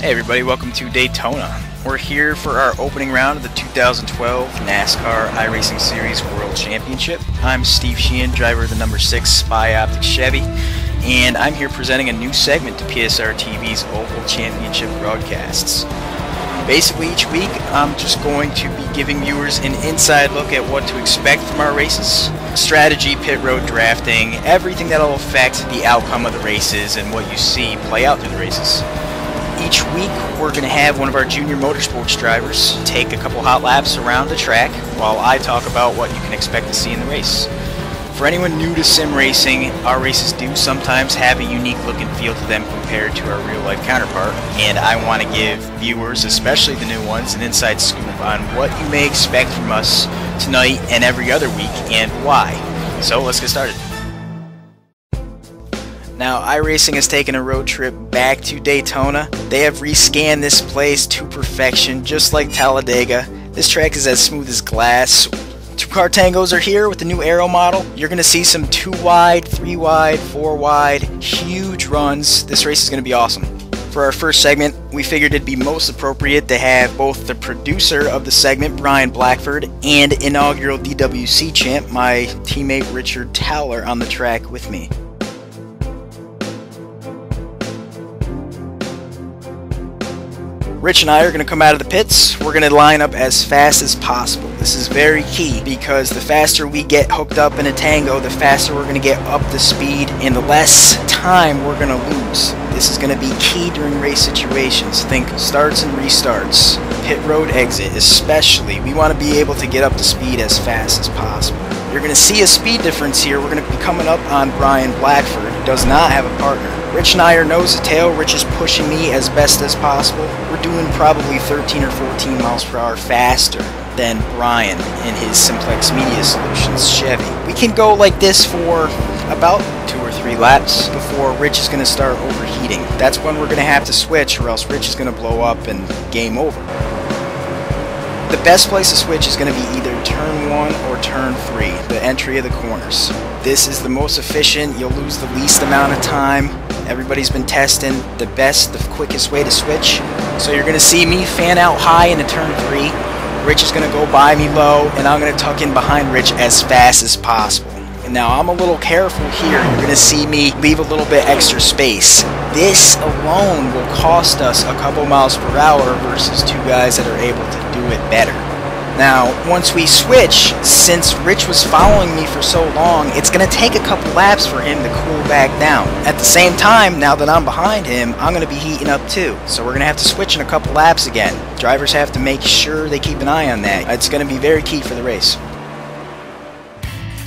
Hey everybody, welcome to Daytona. We're here for our opening round of the 2012 NASCAR iRacing Series World Championship. I'm Steve Sheehan, driver of the number 6 Spy Optic Chevy, and I'm here presenting a new segment to PSR TV's Oval Championship broadcasts. Basically, each week I'm just going to be giving viewers an inside look at what to expect from our races. Strategy, pit road drafting, everything that will affect the outcome of the races and what you see play out through the races. Each week we're going to have one of our junior motorsports drivers take a couple hot laps around the track while I talk about what you can expect to see in the race. For anyone new to sim racing, our races do sometimes have a unique look and feel to them compared to our real life counterpart, and I want to give viewers, especially the new ones, an inside scoop on what you may expect from us tonight and every other week and why. So let's get started. Now, iRacing has taken a road trip back to Daytona. They have rescanned this place to perfection, just like Talladega. This track is as smooth as glass. 2-car tangos are here with the new aero model. You're going to see some 2 wide, 3 wide, 4 wide, huge runs. This race is going to be awesome. For our first segment, we figured it'd be most appropriate to have both the producer of the segment, Brian Blackford, and inaugural DWC champ, my teammate Richard Towler, on the track with me. Rich and I are going to come out of the pits. We're going to line up as fast as possible. This is very key because the faster we get hooked up in a tango, the faster we're going to get up to speed and the less time we're going to lose. This is going to be key during race situations. Think starts and restarts, pit road exit especially. We want to be able to get up to speed as fast as possible. You're going to see a speed difference here. We're going to be coming up on Brian Blackford, who does not have a partner. Rich and I are nose to tail. Rich is pushing me as best as possible. We're doing probably 13 or 14 miles per hour faster than Brian in his Simplex Media Solutions Chevy. We can go like this for about 2 or 3 laps before Rich is going to start overheating. That's when we're going to have to switch, or else Rich is going to blow up and game over. The best place to switch is going to be either turn 1 or turn 3, the entry of the corners. This is the most efficient. You'll lose the least amount of time. Everybody's been testing the quickest way to switch. So you're going to see me fan out high into turn 3. Rich is going to go by me low, and I'm going to tuck in behind Rich as fast as possible. And now I'm a little careful here. You're going to see me leave a little bit extra space. This alone will cost us a couple miles per hour versus 2 guys that are able to do it better. Now, once we switch, since Rich was following me for so long, it's going to take a couple laps for him to cool back down. At the same time, now that I'm behind him, I'm going to be heating up too. So we're going to have to switch in a couple laps again. Drivers have to make sure they keep an eye on that. It's going to be very key for the race.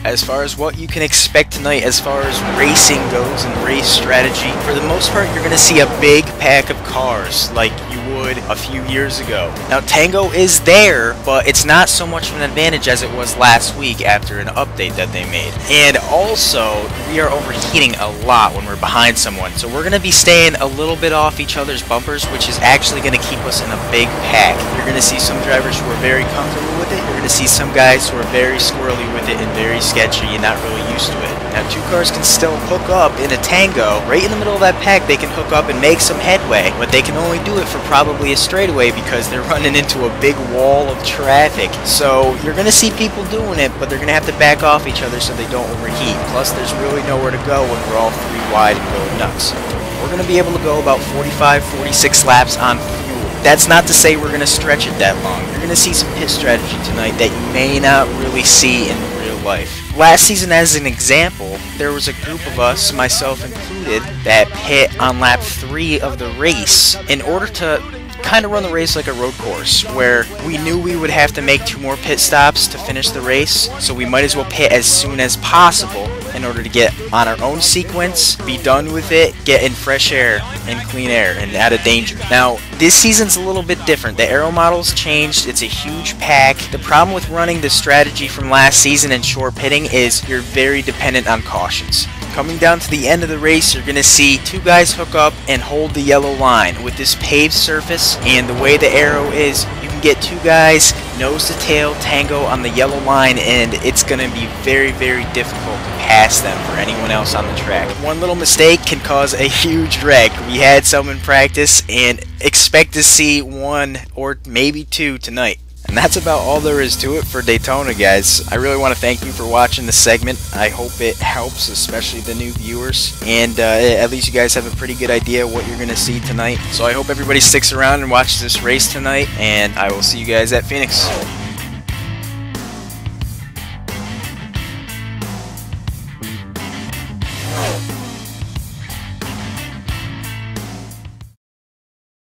As far as what you can expect tonight as far as racing goes and race strategy, for the most part you're going to see a big pack of cars like you would a few years ago. Now tango is there, but it's not so much of an advantage as it was last week after an update that they made. And also, we are overheating a lot when we're behind someone, so we're going to be staying a little bit off each other's bumpers, which is actually going to keep us in a big pack. You're going to see some drivers who are very comfortable with it. You're going to see some guys who are very squirrely with it and very sketchy and not really used to it. Now 2 cars can still hook up in a tango. Right in the middle of that pack they can hook up and make some headway, but they can only do it for probably a straightaway because they're running into a big wall of traffic. So you're going to see people doing it, but they're going to have to back off each other so they don't overheat. Plus there's really nowhere to go when we're all 3 wide and going nuts. We're going to be able to go about 45, 46 laps on fuel. That's not to say we're going to stretch it that long. You're going to see some pit strategy tonight that you may not really see in real life. Last season, as an example, there was a group of us, myself included, that pit on lap 3 of the race in order to kind of run the race like a road course, where we knew we would have to make 2 more pit stops to finish the race, so we might as well pit as soon as possible in order to get on our own sequence, be done with it, get in fresh air and clean air and out of danger. Now, this season's a little bit different. The aero model's changed. It's a huge pack. The problem with running the strategy from last season and short pitting is you're very dependent on cautions. Coming down to the end of the race, you're going to see 2 guys hook up and hold the yellow line. With this paved surface and the way the aero is, you can get 2 guys nose to tail tango on the yellow line, and it's going to be very, very difficult to pass them for anyone else on the track. One little mistake can cause a huge wreck. We had some in practice, and expect to see one or maybe two tonight. And that's about all there is to it for Daytona, guys. I really want to thank you for watching this segment. I hope it helps, especially the new viewers. And at least you guys have a pretty good idea what you're going to see tonight. So I hope everybody sticks around and watches this race tonight. And I will see you guys at Phoenix.